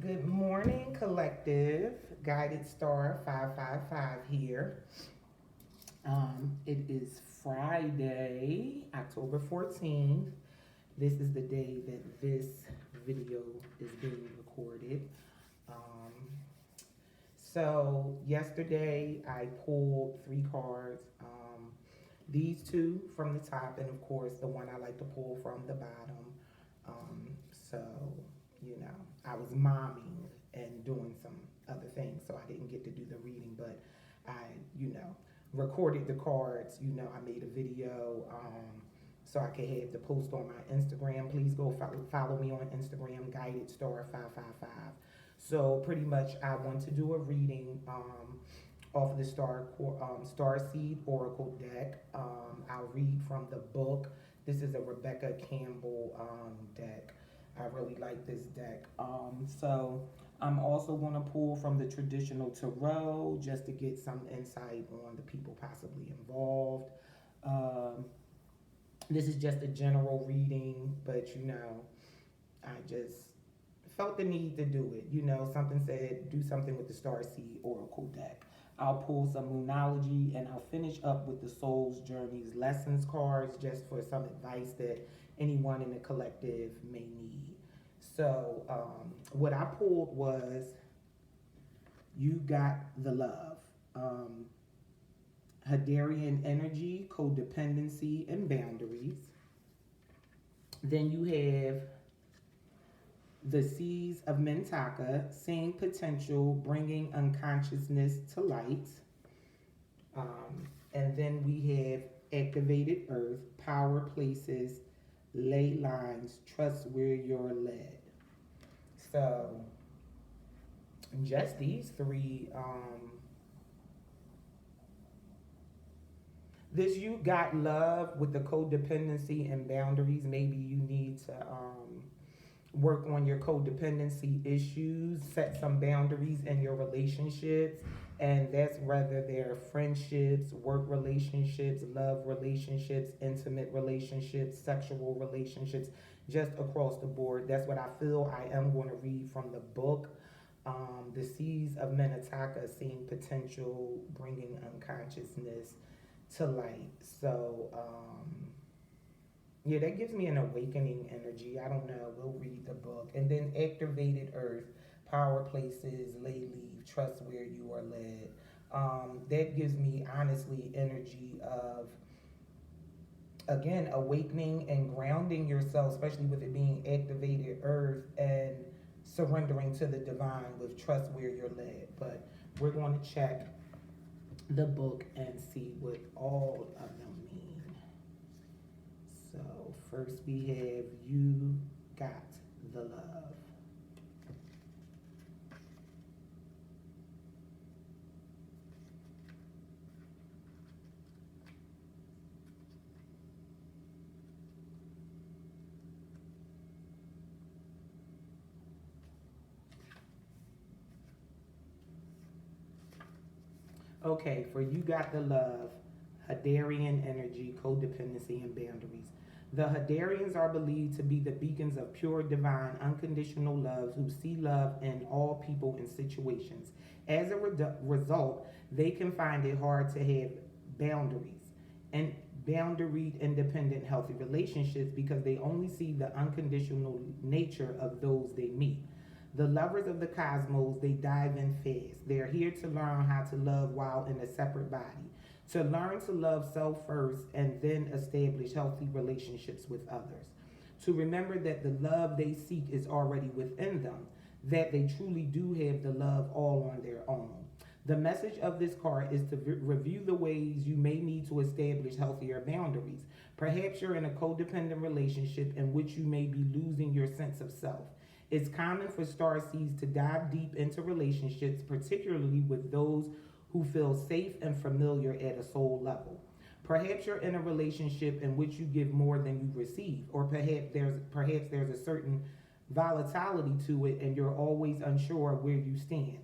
Good morning, collective. Guided Star 555 here. It is Friday, October 14th. This is the day that this video is being recorded. Um, yesterday I pulled three cards. These two from the top, and of course, the one I like to pull from the bottom. Um, so, I was momming and doing some other things, so I didn't get to do the reading, but I, you know, recorded the cards. I made a video so I could have the post on my Instagram. Please go follow me on Instagram, Guided Star 555. So pretty much, I want to do a reading off of the Star Seed Oracle deck. I'll read from the book. This is a Rebecca Campbell deck. I really like this deck. I'm also going to pull from the traditional tarot just to get some insight on the people possibly involved. Um, this is just a general reading, but I just felt the need to do it. Something said do something with the Star Seed Oracle deck. I'll pull some Moonology and I'll finish up with the Soul's Journeys Lessons cards just for some advice that anyone in the collective may need. What I pulled was You Got the Love. Hadarian Energy, Codependency, and Boundaries. Then you have The Seas of Mentaka, Seeing Potential, Bringing Unconsciousness to Light. And then we have Activated Earth, Power Places, Ley Lines, Trust Where You're Led. So, just these three. This You Got Love with the codependency and boundaries. Maybe you need to work on your codependency issues, set some boundaries in your relationships, and that's whether they're friendships, work relationships, love relationships, intimate relationships, sexual relationships, just across the board. That's what I feel. I am going to read from the book, The Seas of Minnetonka, Seeing Potential, Bringing Unconsciousness to Light. Yeah, that gives me an awakening energy. I don't know. We'll read the book. And then Activated Earth, Power Places, Lay Leave, Trust Where You Are Led. That gives me, honestly, energy of, again, awakening and grounding yourself, especially with it being Activated Earth, and surrendering to the divine with Trust Where You're Led. But we're going to check the book and see what all of them mean. So first we have You Got the Love. Okay, for You Got the Love, Hadarian Energy, Codependency, and Boundaries. The Hadarians are believed to be the beacons of pure, divine, unconditional love who see love in all people and situations. As a result, they can find it hard to have boundaries and boundaried, independent, healthy relationships because they only see the unconditional nature of those they meet. The lovers of the cosmos, they dive in fast. They're here to learn how to love while in a separate body, to learn to love self first and then establish healthy relationships with others, to remember that the love they seek is already within them, that they truly do have the love all on their own. The message of this card is to review the ways you may need to establish healthier boundaries. Perhaps you're in a codependent relationship in which you may be losing your sense of self. It's common for starseeds to dive deep into relationships, particularly with those who feel safe and familiar at a soul level. Perhaps you're in a relationship in which you give more than you receive, or perhaps there's a certain volatility to it and you're always unsure where you stand.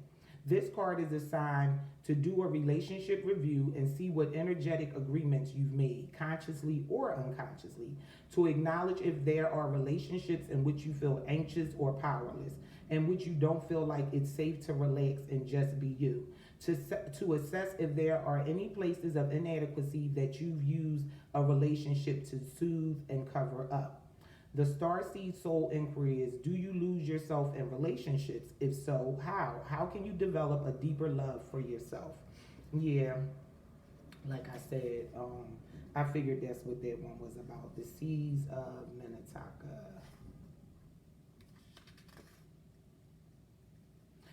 This card is assigned to do a relationship review and see what energetic agreements you've made, consciously or unconsciously, to acknowledge if there are relationships in which you feel anxious or powerless, in which you don't feel like it's safe to relax and just be you, to assess if there are any places of inadequacy that you've used a relationship to soothe and cover up. The Starseed Soul inquiry is, do you lose yourself in relationships? If so, how? How can you develop a deeper love for yourself? Yeah, like I said, I figured that's what that one was about. The Seas of Minnetonka.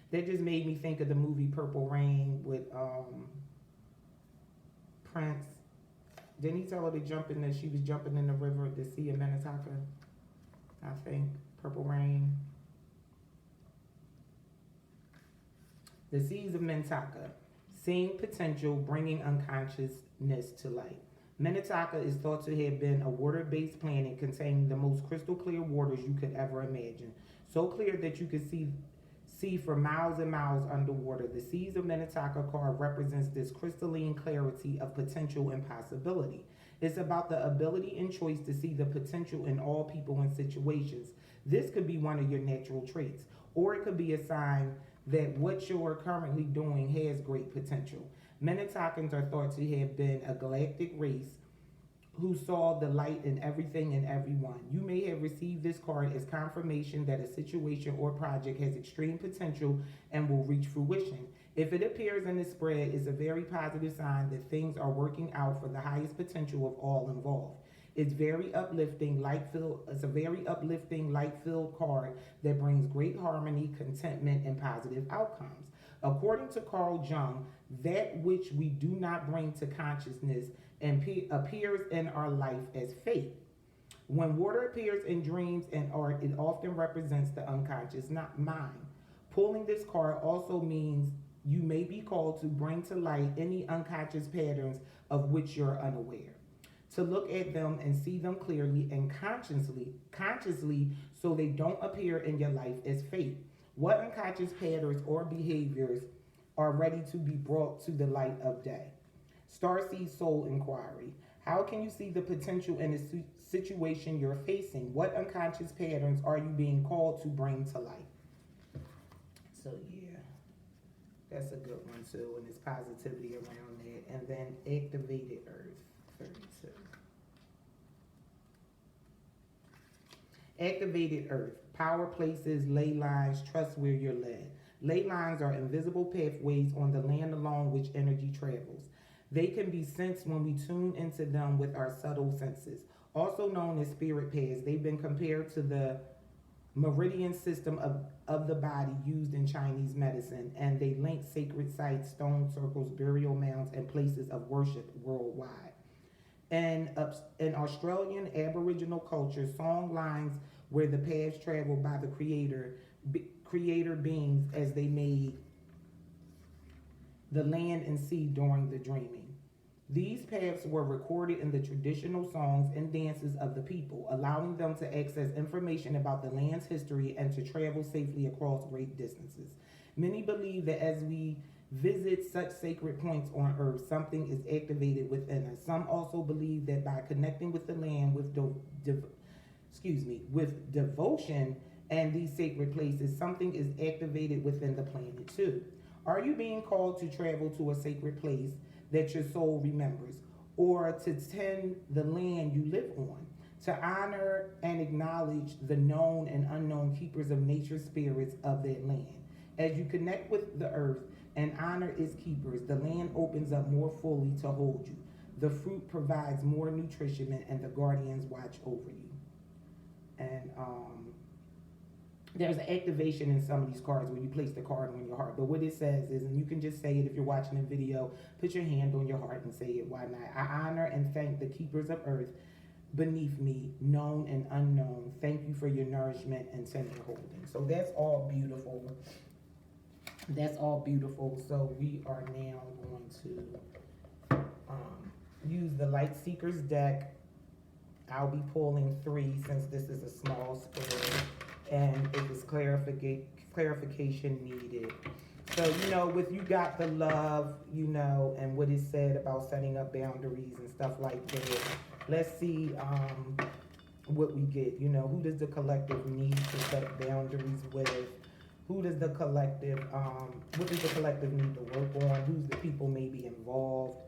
That just made me think of the movie Purple Rain with Prince. Didn't he tell her to jump in she was jumping in the river, the Sea of Minnetonka? I think. Purple Rain. The Seas of Minnetonka. Seeing potential, bringing unconsciousness to light. Minnetonka is thought to have been a water-based planet containing the most crystal clear waters you could ever imagine. So clear that you could see for miles and miles underwater. The Seas of Minnetonka card represents this crystalline clarity of potential and possibility. It's about the ability and choice to see the potential in all people and situations. This could be one of your natural traits, or it could be a sign that what you're currently doing has great potential. Minnetokans are thought to have been a galactic race who saw the light in everything and everyone. You may have received this card as confirmation that a situation or project has extreme potential and will reach fruition. If it appears in the spread, it's a very positive sign that things are working out for the highest potential of all involved. It's very uplifting, it's a very uplifting, light-filled card that brings great harmony, contentment, and positive outcomes. According to Carl Jung, that which we do not bring to consciousness appears in our life as fate. When water appears in dreams and art, it often represents the unconscious, not mind. Pulling this card also means you may be called to bring to light any unconscious patterns of which you're unaware. To look at them and see them clearly and consciously so they don't appear in your life as fate. What unconscious patterns or behaviors are ready to be brought to the light of day? Starseed Soul Inquiry. How can you see the potential in the situation you're facing? What unconscious patterns are you being called to bring to light? So yeah, that's a good one too, and there's positivity around that. And then Activated Earth, 32. Activated Earth. Power places, ley lines, trust where you're led. Ley lines are invisible pathways on the land along which energy travels. They can be sensed when we tune into them with our subtle senses. Also known as spirit paths, they've been compared to the meridian system of the body used in Chinese medicine, and they link sacred sites, stone circles, burial mounds, and places of worship worldwide. And in Australian Aboriginal culture, song lines where the paths traveled by the creator beings as they made the land and sea during the dreaming. These paths were recorded in the traditional songs and dances of the people, allowing them to access information about the land's history and to travel safely across great distances. Many believe that as we visit such sacred points on earth, something is activated within us. Some also believe that by connecting with the land with devotion and these sacred places, something is activated within the planet too. Are you being called to travel to a sacred place that your soul remembers, or to tend the land you live on, to honor and acknowledge the known and unknown keepers of nature spirits of that land? As you connect with the earth and honor its keepers, the land opens up more fully to hold you. The fruit provides more nutrition, and the guardians watch over you. And there's an activation in some of these cards where you place the card on your heart. But what it says is, and you can just say it if you're watching a video, put your hand on your heart and say it. Why not? I honor and thank the keepers of earth beneath me, known and unknown. Thank you for your nourishment and tender holding. So that's all beautiful. That's all beautiful. So we are now going to use the Light Seekers deck. I'll be pulling 3 since this is a small spread, and if it's clarification needed. So, with you got the love, and what is said about setting up boundaries and stuff like that. Let's see what we get. Who does the collective need to set boundaries with? Who does the collective, what does the collective need to work on? Who's the people maybe involved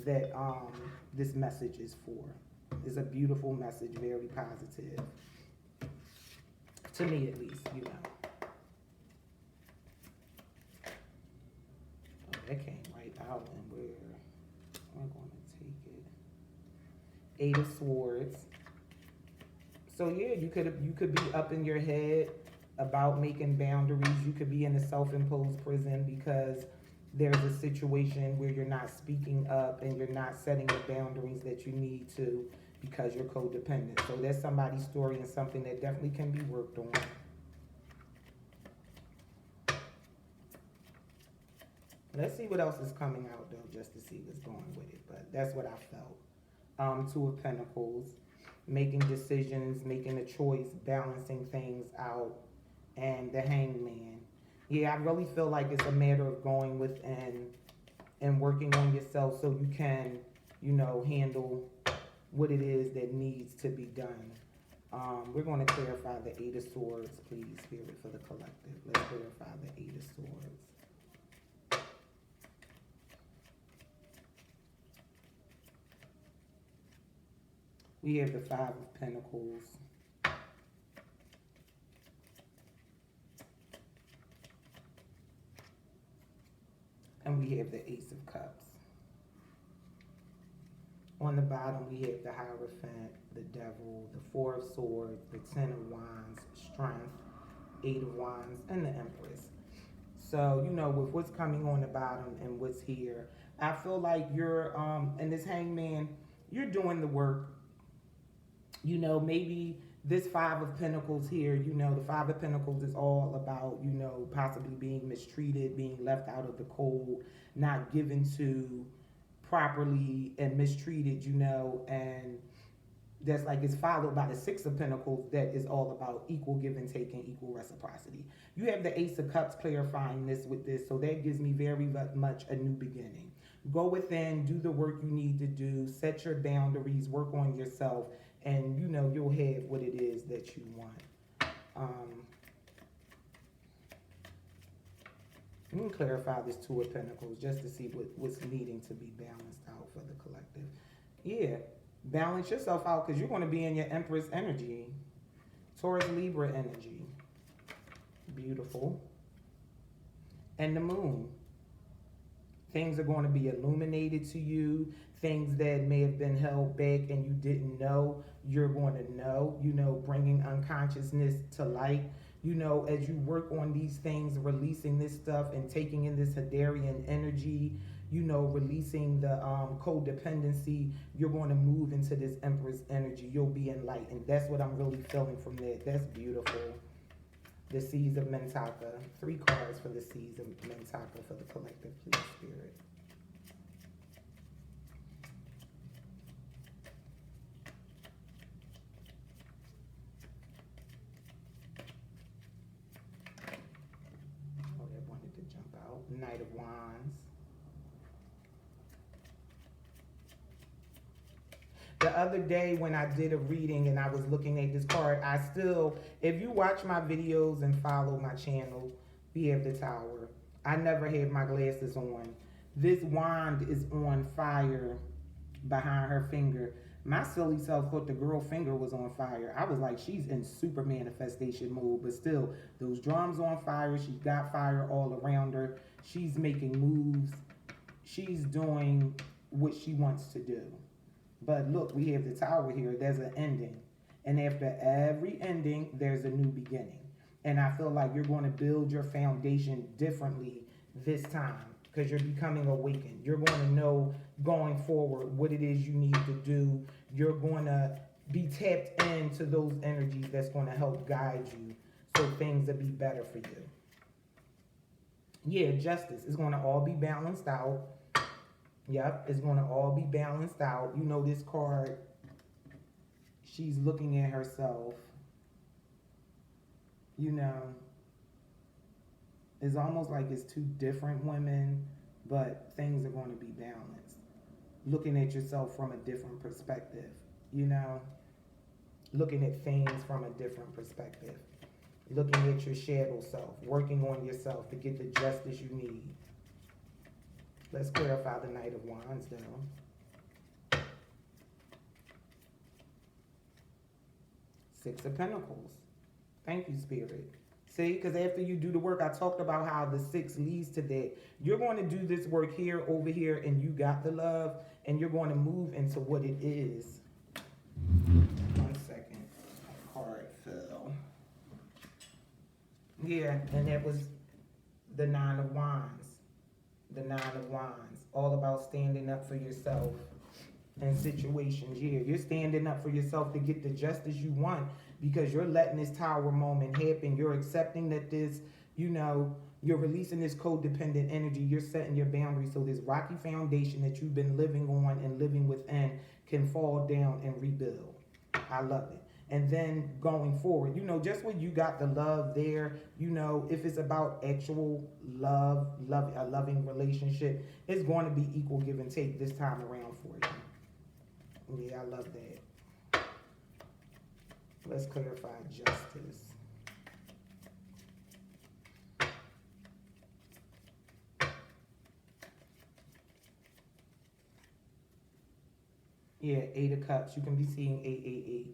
that this message is for? It's a beautiful message, very positive. To me, at least. That came right out, and we're going to take it. Eight of Swords. So yeah, you could be up in your head about making boundaries. You could be in a self-imposed prison because there's a situation where you're not speaking up and you're not setting the boundaries that you need to because you're codependent. So that's somebody's story and something that definitely can be worked on. Let's see what else is coming out, though, just to see what's going with it. But that's what I felt. Two of Pentacles, making decisions, making a choice, balancing things out, and the Hangman. Yeah, I really feel like it's a matter of going within and working on yourself so you can, handle what it is that needs to be done. We're going to clarify the Eight of Swords, please, Spirit, for the collective. Let's clarify the Eight of Swords. We have the Five of Pentacles. And we have the Ace of Cups. On the bottom, we have the Hierophant, the Devil, the Four of Swords, the Ten of Wands, Strength, Eight of Wands, and the Empress. So, with what's coming on the bottom and what's here, I feel like you're, in this Hangman, you're doing the work. Maybe this Five of Pentacles here, the Five of Pentacles is all about, possibly being mistreated, being left out of the cold, not given to properly and mistreated, and that's like it's followed by the Six of Pentacles that is all about equal give and take and equal reciprocity. You have the Ace of Cups clarifying this with this, so that gives me very much a new beginning. Go within, do the work you need to do, set your boundaries, work on yourself, and you'll have what it is that you want. We can clarify this Two of Pentacles just to see what's needing to be balanced out for the collective. Yeah, balance yourself out because you're going to be in your Empress energy, Taurus Libra energy. Beautiful. And the Moon. Things are going to be illuminated to you. Things that may have been held back and you didn't know, you're going to know, bringing unconsciousness to light. As you work on these things, releasing this stuff and taking in this Hadarian energy, releasing the codependency, you're going to move into this Empress energy. You'll be enlightened. That's what I'm really feeling from that. That's beautiful. The Seas of Mentaka. 3 cards for the Seas of Mentaka for the collective, please, Spirit. Oh, that wanted to jump out. Knight of Wands. The other day when I did a reading and I was looking at this card, if you watch my videos and follow my channel, we have the Tower. I never had my glasses on. This wand is on fire behind her finger. My silly self thought the girl finger was on fire. I was like, she's in super manifestation mode, but still, those drums on fire. She's got fire all around her. She's making moves. She's doing what she wants to do. But look, we have the Tower here. There's an ending. And after every ending, there's a new beginning. And I feel like you're going to build your foundation differently this time because you're becoming awakened. You're going to know going forward what it is you need to do. You're going to be tapped into those energies that's going to help guide you so things will be better for you. Yeah, justice is going to all be balanced out. Yep, it's going to all be balanced out. This card, she's looking at herself. It's It's almost like it's two different women, but things are going to be balanced. Looking at yourself from a different perspective, you know, looking at things from a different perspective, looking at your shadow self, working on yourself to get the justice you need. Let's clarify the Knight of Wands, though. Six of Pentacles. Thank you, Spirit. See, because after you do the work, I talked about how the six leads to that. You're going to do this work here, over here, and you got the love, and you're going to move into what it is. 1 second. My card fell. Yeah, and that was the Nine of Wands. The Nine of Wands. All about standing up for yourself in situations. Yeah, you're standing up for yourself to get the justice you want because you're letting this tower moment happen. You're accepting that this, you know, you're releasing this codependent energy. You're setting your boundaries so this rocky foundation that you've been living on and living within can fall down and rebuild. I love it. And then going forward, you know, just when you got the love there, you know, if it's about actual love, a loving relationship, it's going to be equal give and take this time around for you. Yeah, I love that. Let's clarify justice. Yeah, Eight of Cups. You can be seeing 888.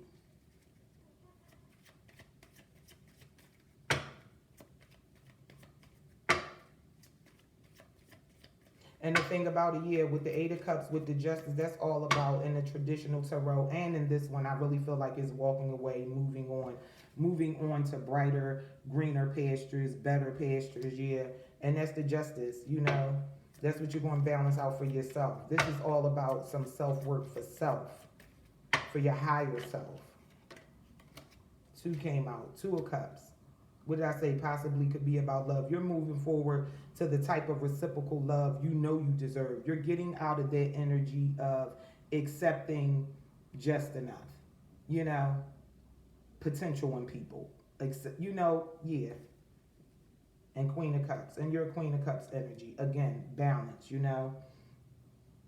And the thing about it, yeah, with the Eight of Cups, with the Justice, that's all about in the traditional tarot. And in this one, I really feel like it's walking away, moving on to brighter, greener pastures, better pastures, yeah. And that's the Justice, you know. That's what you're going to balance out for yourself. This is all about some self-work for self, for your higher self. Two came out, Two of Cups. What did I say? Possibly could be about love. You're moving forward to the type of reciprocal love you know you deserve. You're getting out of that energy of accepting just enough, you know, potential in people. You know, yeah. And Queen of Cups. And you're Queen of Cups energy. Again, balance, you know.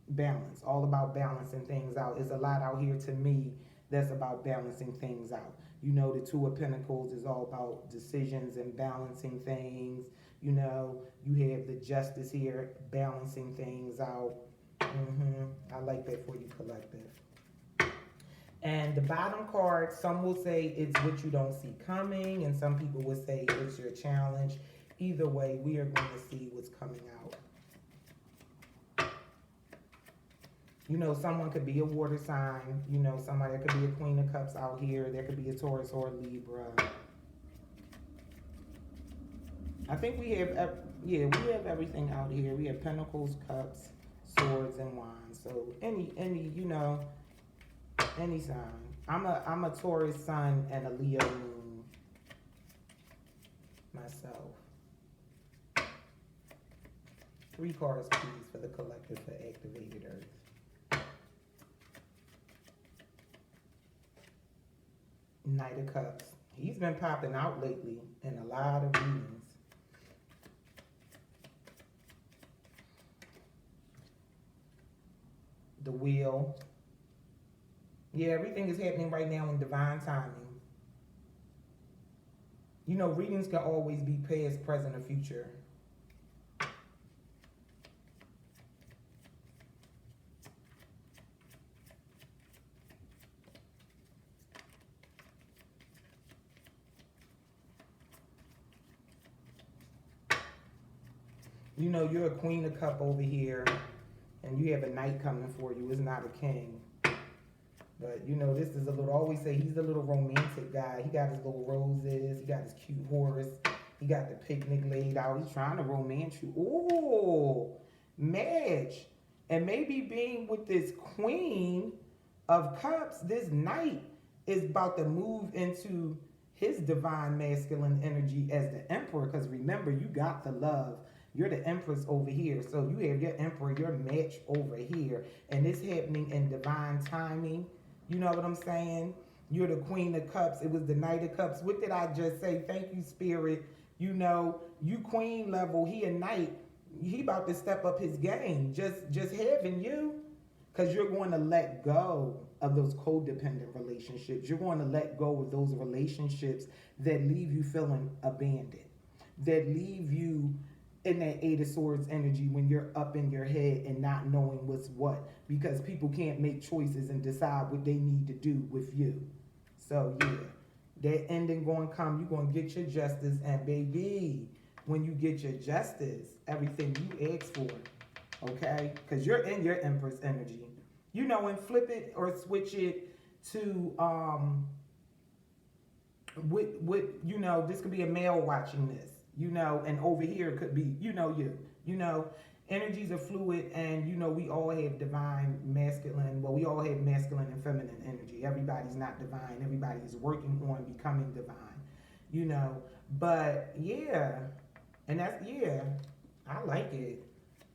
Balance. All about balancing things out. There's a lot out here to me that's about balancing things out. You know, the Two of Pentacles is all about decisions and balancing things. You know, you have the Justice here, balancing things out. I like that for you, collective. And the bottom card, some will say it's what you don't see coming, and some people will say it's your challenge. Either way, we are going to see what's coming out. You know, someone could be a water sign. You know, somebody could be a Queen of Cups out here. There could be a Taurus or a Libra. I think we have, yeah, we have everything out here. We have Pentacles, Cups, Swords, and Wands. So any, you know, any sign. I'm a Taurus sun and a Leo moon myself. 3 cards, please, for the collective for activated Earth. Knight of Cups. He's been popping out lately in a lot of readings. The Wheel. Yeah, everything is happening right now in divine timing. You know, readings can always be past, present, or future. You know, you're a Queen of Cup over here, and you have a Knight coming for you. It's not a King. But, you know, this is a little, I always say he's a little romantic guy. He got his little roses. He got his cute horse. He got the picnic laid out. He's trying to romance you. Ooh, match. And maybe being with this Queen of Cups, this Knight is about to move into his divine masculine energy as the Emperor. Because remember, you got the love. You're the Empress over here. So you have your Emperor, your match over here. And it's happening in divine timing. You know what I'm saying? You're the Queen of Cups. It was the Knight of Cups. What did I just say? Thank you, Spirit. You know, you queen level, he a knight. He about to step up his game. Just having you, because you're going to let go of those codependent relationships. You're going to let go of those relationships that leave you feeling abandoned, that leave you in that Eight of Swords energy when you're up in your head and not knowing what's what, because people can't make choices and decide what they need to do with you. So yeah, that ending going to come. You're going to get your justice, and baby, when you get your justice, everything you ask for, okay? Because you're in your Empress energy. You know, and flip it or switch it to with you know, this could be a male watching this, you know, and over here it could be, you know, energies are fluid, and you know, we all have divine masculine, well, we all have masculine and feminine energy. Everybody's not divine, everybody's working on becoming divine, you know. But yeah, and that's, yeah, I like it.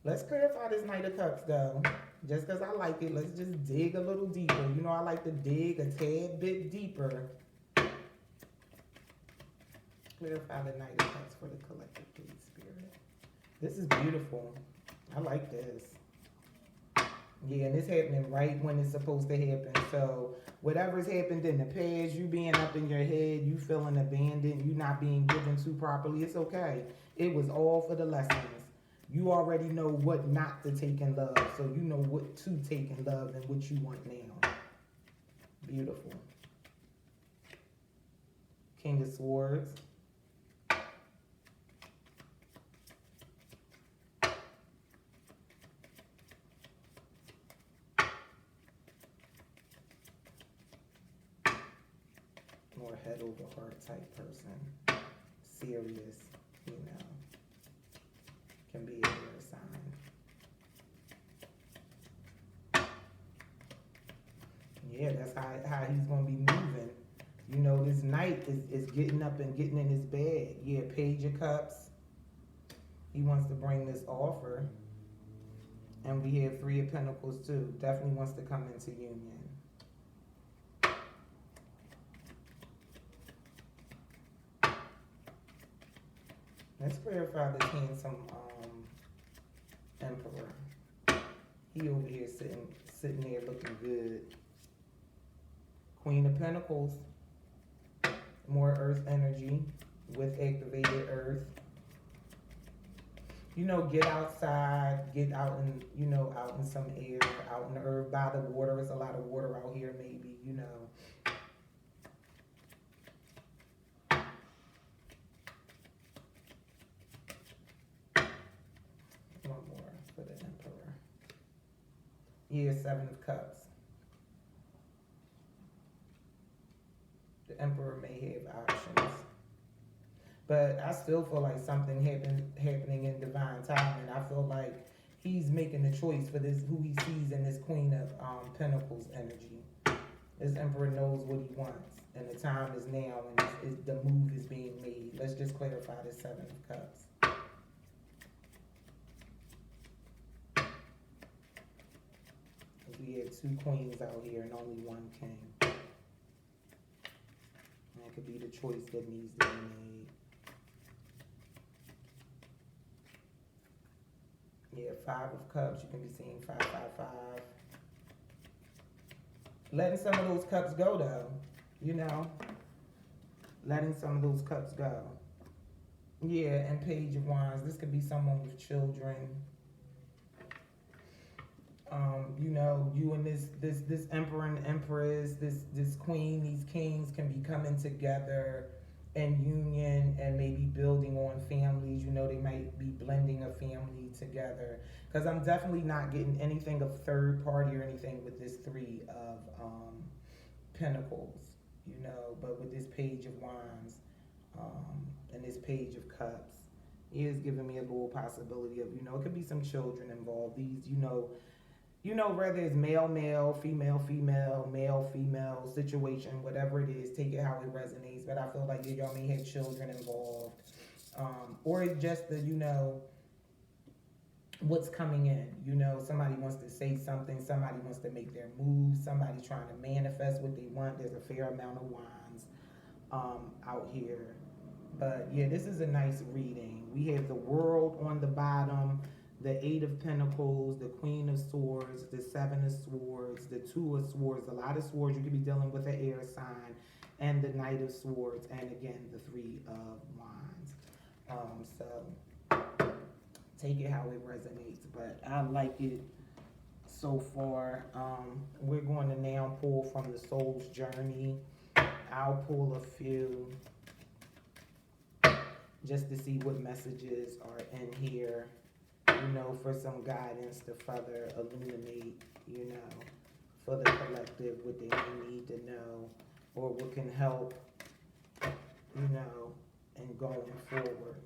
Let's clarify this Knight of Cups though. Just because I like it, let's just dig a little deeper. You know, I like to dig a tad bit deeper. Clarify the Knight of Cups for the collective, please, Spirit. This is beautiful. I like this. Yeah, and it's happening right when it's supposed to happen. So whatever's happened in the past, you being up in your head, you feeling abandoned, you not being given to properly, it's okay. It was all for the lessons. You already know what not to take in love, so you know what to take in love and what you want now. Beautiful. King of Swords. More head over heart type person. Serious, you know. Can be a air sign. Yeah, that's how he's going to be moving. You know, this knight is getting up and getting in his bed. Yeah, Page of Cups. He wants to bring this offer. And we have Three of Pentacles too. Definitely wants to come into union. Let's clarify this handsome emperor. He over here sitting there looking good. Queen of Pentacles. More earth energy with activated earth. You know, get outside, get out in, you know, out in some air, out in the earth, by the water. There's a lot of water out here, maybe, you know. One more for the emperor. Yeah, Seven of Cups. The emperor may have options, but I still feel like something happening in divine timing. I feel like he's making the choice for this, who he sees in this Queen of Pentacles energy. This emperor knows what he wants, and the time is now, and the move is being made. Let's just clarify this Seven of Cups. We have two queens out here and only one king. And that could be the choice that needs to be made. Yeah, Five of Cups. You can be seeing 555. Letting some of those cups go, though. You know? Letting some of those cups go. Yeah, and Page of Wands. This could be someone with children. You know, you and this emperor and empress, this queen, these kings can be coming together in union and maybe building on families. You know, they might be blending a family together. Because I'm definitely not getting anything of third party or anything with this Three of Pentacles, you know, but with this Page of Wands and this Page of Cups, it is giving me a little possibility of, you know, it could be some children involved. These, you know, whether it's male, female, male-female situation, whatever it is, take it how it resonates. But I feel like y'all may have children involved. Or it's just the, you know, what's coming in. You know, somebody wants to say something, somebody wants to make their move, somebody trying to manifest what they want. There's a fair amount of wands out here. But yeah, this is a nice reading. We have the World on the bottom, the Eight of Pentacles, the Queen of Swords, the Seven of Swords, the Two of Swords, a lot of swords. You could be dealing with an air sign, and the Knight of Swords, and again, the Three of Wands. So take it how it resonates, but I like it so far. We're going to now pull from the Soul's Journey. I'll pull a few just to see what messages are in here, for some guidance to further illuminate, for the collective, what they may need to know, or what can help, in going forward.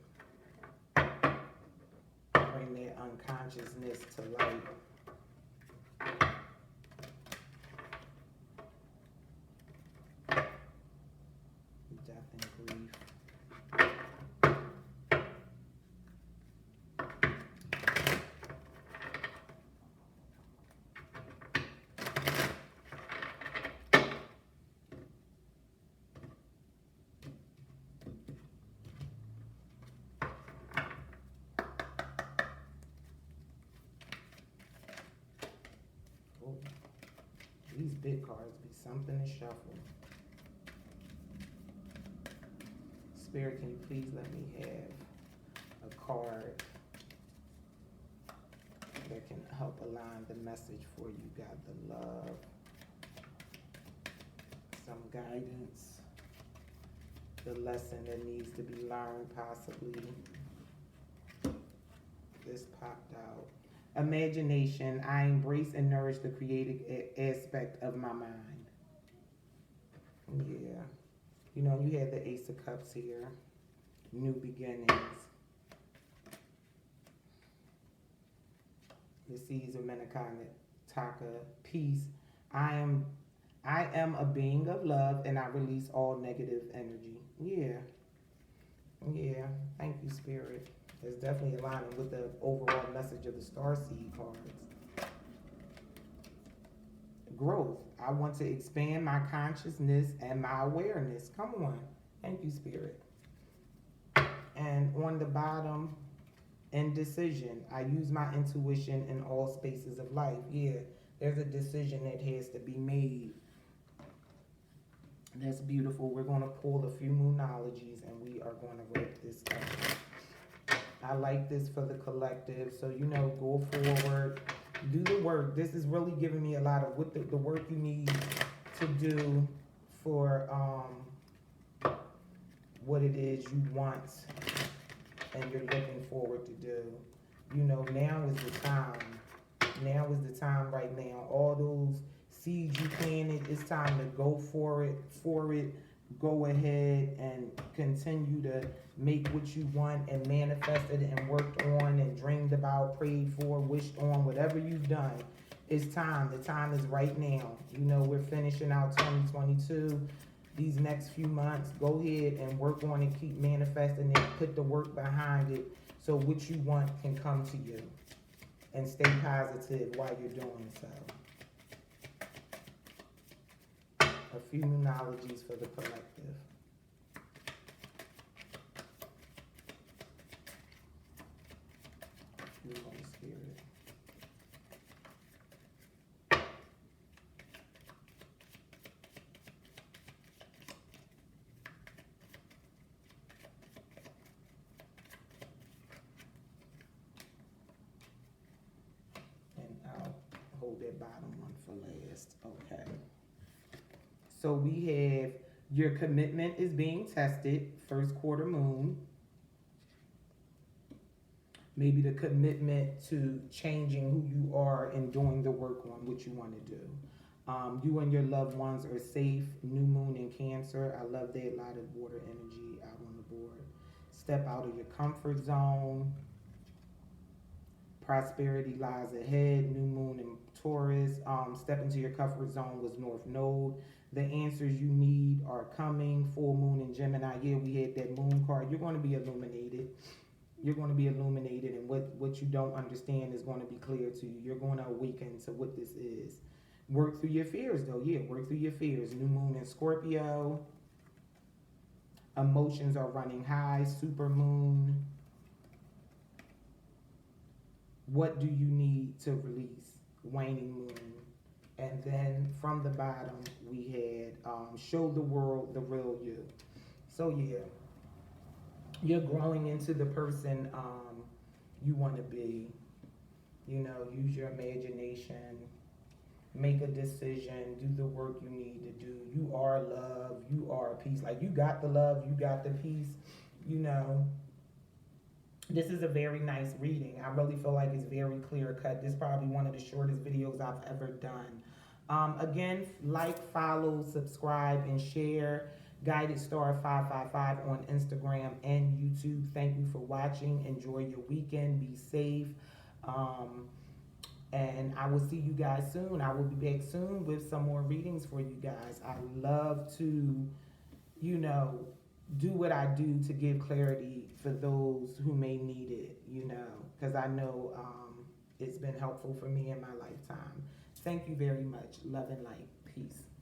Bring their unconsciousness to light. Death and grief. Oh, these big cards be something to shuffle. Spirit, can you please let me have a card that can help align the message for you? Got the love, some guidance, the lesson that needs to be learned possibly. This popped out. Imagination. I embrace and nourish the creative aspect of my mind. Yeah. You had the Ace of Cups here. New beginnings. The Seas of Menakataka. Peace. I am a being of love, and I release all negative energy. Yeah. Yeah. Thank you, Spirit. It's definitely aligning with the overall message of the Starseed cards. Growth. I want to expand my consciousness and my awareness. Come on. Thank you, Spirit. And on the bottom, indecision. I use my intuition in all spaces of life. Yeah, there's a decision that has to be made. That's beautiful. We're going to pull a few moonologies and we are going to wrap this up. I like this for the collective. So, go forward. Do the work. This is really giving me a lot of what the work you need to do for what it is you want and you're looking forward to do. Now is the time. Now is the time right now. All those seeds you planted, it's time to go for it. Go ahead and continue to make what you want and manifested and worked on and dreamed about, prayed for, wished on, whatever you've done. It's time. The time is right now. We're finishing out 2022. These next few months, go ahead and work on it, keep manifesting it, put the work behind it so what you want can come to you. And stay positive while you're doing so. A few moonologies for the collective. New Holy Spirit. And I'll hold that bottom one for last. Okay. So we have your commitment is being tested, first quarter moon. Maybe the commitment to changing who you are and doing the work on what you want to do. You and your loved ones are safe. New moon in Cancer. I love that. A lot of water energy out on the board. Step out of your comfort zone. Prosperity lies ahead. New moon in Taurus. Step into your comfort zone was North Node. The answers you need are coming. Full moon in Gemini. Yeah, we had that moon card. You're going to be illuminated. You're going to be illuminated, and what you don't understand is going to be clear to you. You're going to awaken to what this is. Work through your fears, though. Yeah, work through your fears. New moon in Scorpio. Emotions are running high. Super moon. What do you need to release? Waning moon. And then from the bottom, we had show the world the real you. So yeah, you're growing into the person you want to be. You know, use your imagination, make a decision, do the work you need to do. You are love, you are peace. Like, you got the love, you got the peace. You know, this is a very nice reading. I really feel like it's very clear cut. This is probably one of the shortest videos I've ever done. Again, like, follow, subscribe, and share. Guided Star 555 on Instagram and YouTube. Thank you for watching. Enjoy your weekend. Be safe. Um, and I will see you guys soon. I will be back soon with some more readings for you guys. I love to, you know, do what I do to give clarity for those who may need it, you know, because I know it's been helpful for me in my lifetime. Thank you very much. Love and light. Peace.